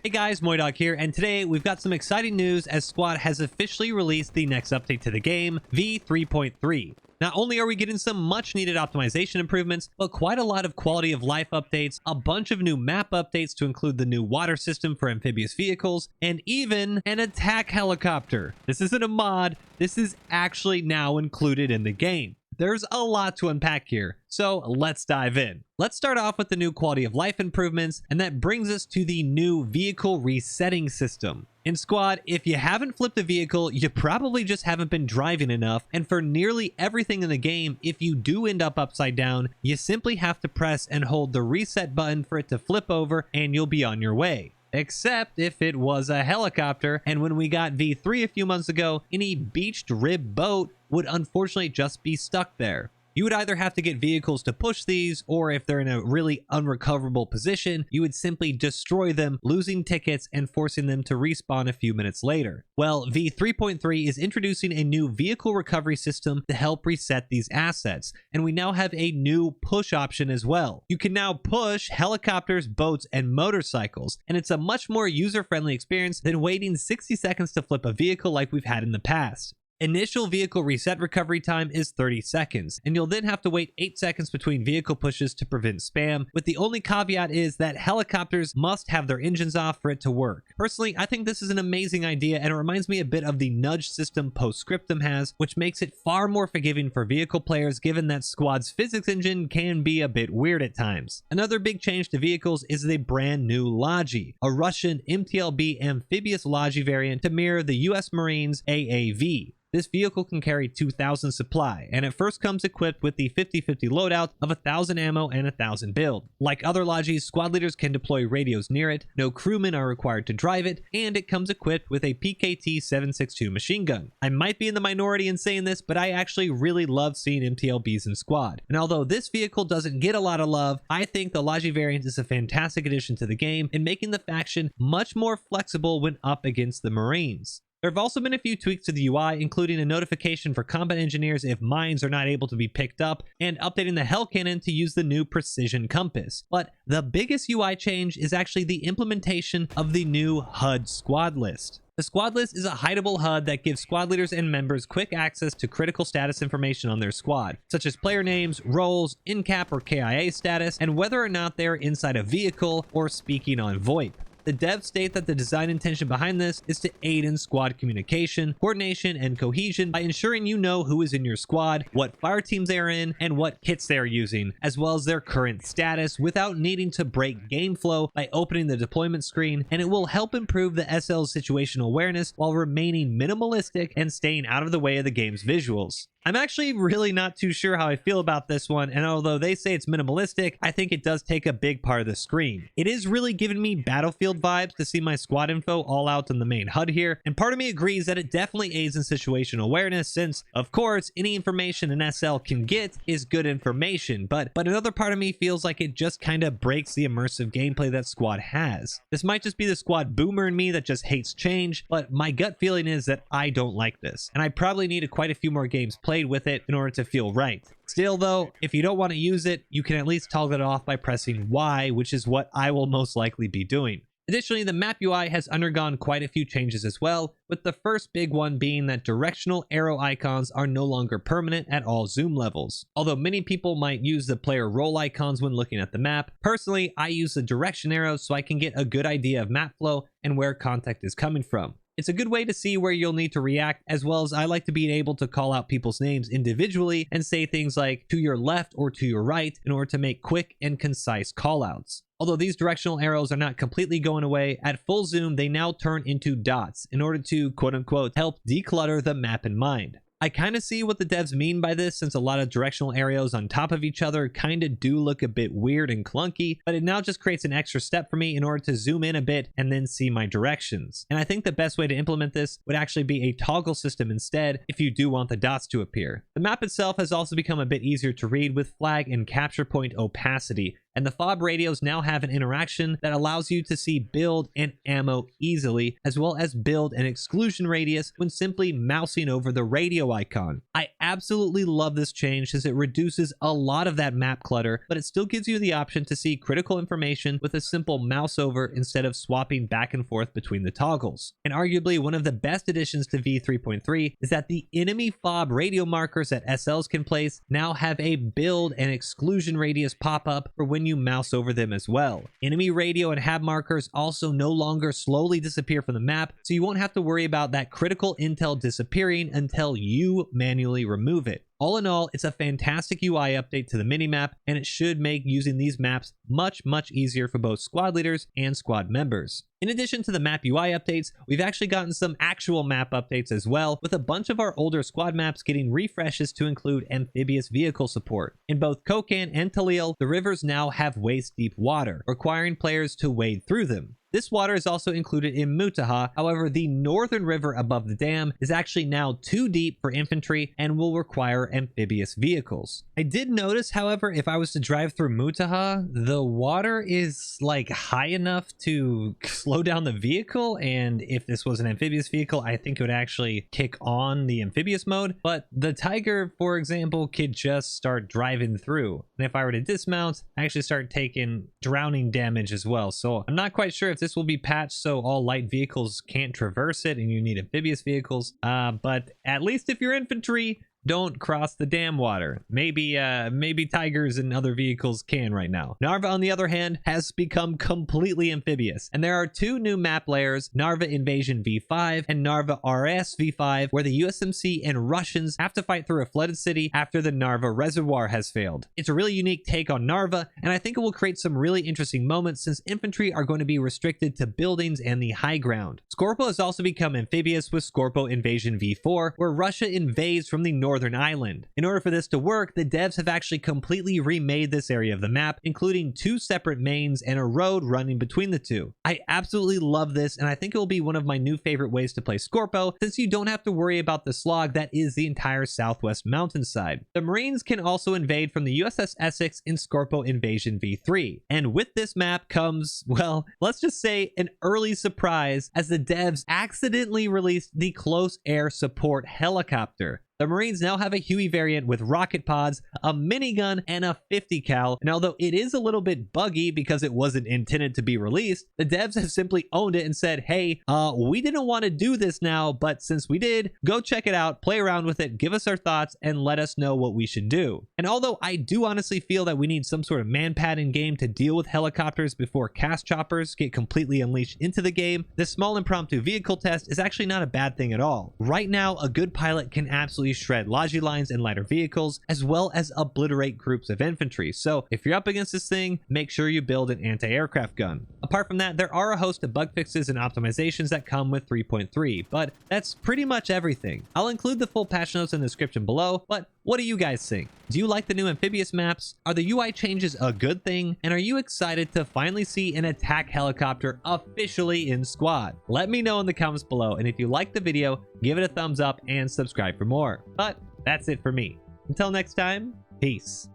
Hey guys, MoiDawg here, and today we've got some exciting news as Squad has officially released the next update to the game, v3.3. Not only are we getting some much needed optimization improvements, but quite a lot of quality of life updates, a bunch of new map updates to include the new water system for amphibious vehicles, and even an attack helicopter. This isn't a mod, this is actually now included in the game. There's a lot to unpack here, so let's dive in. Let's start off with the new quality of life improvements, and that brings us to the new vehicle resetting system. In Squad, if you haven't flipped a vehicle, you probably just haven't been driving enough, and for nearly everything in the game, if you do end up upside down, you simply have to press and hold the reset button for it to flip over, and you'll be on your way. Except if it was a helicopter, and when we got V3 a few months ago, any beached rib boat would unfortunately just be stuck there. You would either have to get vehicles to push these, or if they're in a really unrecoverable position, you would simply destroy them, losing tickets and forcing them to respawn a few minutes later. Well, v3.3 is introducing a new vehicle recovery system to help reset these assets, and we now have a new push option as well. You can now push helicopters, boats, and motorcycles, and it's a much more user-friendly experience than waiting 60 seconds to flip a vehicle like we've had in the past. Initial vehicle reset recovery time is 30 seconds, and you'll then have to wait 8 seconds between vehicle pushes to prevent spam, with the only caveat is that helicopters must have their engines off for it to work. Personally, I think this is an amazing idea, and it reminds me a bit of the nudge system Postscriptum has, which makes it far more forgiving for vehicle players given that Squad's physics engine can be a bit weird at times. Another big change to vehicles is the brand new Logi, a Russian MTLB amphibious Logi variant to mirror the US Marines AAV. This vehicle can carry 2,000 supply, and it first comes equipped with the 50-50 loadout of 1,000 ammo and 1,000 build. Like other Logis, squad leaders can deploy radios near it, no crewmen are required to drive it, and it comes equipped with a PKT 7.62 machine gun. I might be in the minority in saying this, but I actually really love seeing MTLBs in Squad. And although this vehicle doesn't get a lot of love, I think the Logi variant is a fantastic addition to the game in making the faction much more flexible when up against the Marines. There have also been a few tweaks to the UI, including a notification for combat engineers if mines are not able to be picked up, and updating the Hell Cannon to use the new precision compass. But the biggest UI change is actually the implementation of the new HUD squad list. The squad list is a hideable HUD that gives squad leaders and members quick access to critical status information on their squad, such as player names, roles, in-cap or KIA status, and whether or not they are inside a vehicle or speaking on VoIP. The devs state that the design intention behind this is to aid in squad communication, coordination, and cohesion by ensuring you know who is in your squad, what fire teams they are in, and what kits they are using, as well as their current status without needing to break game flow by opening the deployment screen, and it will help improve the SL's situational awareness while remaining minimalistic and staying out of the way of the game's visuals. I'm actually really not too sure how I feel about this one, and although they say it's minimalistic, I think it does take a big part of the screen. It is really giving me Battlefield vibes to see my squad info all out in the main HUD here, and part of me agrees that it definitely aids in situational awareness since, of course, any information an SL can get is good information, but another part of me feels like it just kind of breaks the immersive gameplay that Squad has. This might just be the Squad boomer in me that just hates change, but my gut feeling is that I don't like this, and I probably need quite a few more games played with it in order to feel right. Still though, if you don't want to use it, you can at least toggle it off by pressing Y, which is what I will most likely be doing. Additionally, the map UI has undergone quite a few changes as well, with the first big one being that directional arrow icons are no longer permanent at all zoom levels. Although many people might use the player role icons when looking at the map, personally I use the direction arrows so I can get a good idea of map flow and where contact is coming from. It's a good way to see where you'll need to react, as well as I like to be able to call out people's names individually and say things like to your left or to your right in order to make quick and concise callouts. Although these directional arrows are not completely going away, at full zoom they now turn into dots in order to quote-unquote help declutter the map in mind. I kind of see what the devs mean by this, since a lot of directional arrows on top of each other kind of do look a bit weird and clunky, but it now just creates an extra step for me in order to zoom in a bit and then see my directions. And I think the best way to implement this would actually be a toggle system instead if you do want the dots to appear. The map itself has also become a bit easier to read with flag and capture point opacity, and the fob radios now have an interaction that allows you to see build and ammo easily, as well as build and exclusion radius when simply mousing over the radio icon. I absolutely love this change since it reduces a lot of that map clutter, but it still gives you the option to see critical information with a simple mouse over instead of swapping back and forth between the toggles. And arguably one of the best additions to v3.3 is that the enemy fob radio markers that SLs can place now have a build and exclusion radius pop up for when you mouse over them as well. Enemy radio and hab markers also no longer slowly disappear from the map, so you won't have to worry about that critical intel disappearing until you manually remove it. All in all, it's a fantastic UI update to the minimap, and it should make using these maps much easier for both squad leaders and squad members. In addition to the map UI updates, we've actually gotten some actual map updates as well, with a bunch of our older squad maps getting refreshes to include amphibious vehicle support. In both Kokan and Talil, the rivers now have waist-deep water, requiring players to wade through them. This water is also included in Mutaha, however the northern river above the dam is actually now too deep for infantry and will require amphibious vehicles. I did notice, however, if I was to drive through Mutaha, the water is like high enough to slow down the vehicle, and if this was an amphibious vehicle, I think it would actually kick on the amphibious mode, but the Tiger, for example, could just start driving through, and if I were to dismount, I actually start taking drowning damage as well. So I'm not quite sure if this will be patched so all light vehicles can't traverse it and you need amphibious vehicles, but at least if you're infantry, don't cross the dam water. Maybe Tigers and other vehicles can right now. Narva, on the other hand, has become completely amphibious, and there are two new map layers, Narva Invasion V5 and Narva RS V5, where the USMC and Russians have to fight through a flooded city after the Narva reservoir has failed. It's a really unique take on Narva, and I think it will create some really interesting moments since infantry are going to be restricted to buildings and the high ground. Scorpo has also become amphibious with Scorpo Invasion V4, where Russia invades from the northern island. In order for this to work, the devs have actually completely remade this area of the map, including two separate mains and a road running between the two. I absolutely love this, and I think it will be one of my new favorite ways to play Scorpo, since you don't have to worry about the slog that is the entire southwest mountainside. The Marines can also invade from the USS Essex in Scorpo Invasion V3, and with this map comes, well, let's just say an early surprise, as the devs accidentally released the close air support helicopter. The Marines now have a Huey variant with rocket pods, a minigun, and a 50 cal, and although it is a little bit buggy because it wasn't intended to be released, the devs have simply owned it and said, hey, we didn't want to do this now, but since we did, go check it out, play around with it, give us our thoughts, and let us know what we should do. And although I do honestly feel that we need some sort of man-pad in game to deal with helicopters before cast choppers get completely unleashed into the game, this small impromptu vehicle test is actually not a bad thing at all. Right now, a good pilot can absolutely shred Logi lines and lighter vehicles, as well as obliterate groups of infantry. So if you're up against this thing, make sure you build an anti-aircraft gun. Apart from that, there are a host of bug fixes and optimizations that come with 3.3, but that's pretty much everything. I'll include the full patch notes in the description below, but what do you guys think? Do you like the new amphibious maps? Are the UI changes a good thing? And are you excited to finally see an attack helicopter officially in squad? Let me know in the comments below, and if you liked the video, give it a thumbs up and subscribe for more. But that's it for me. Until next time, peace.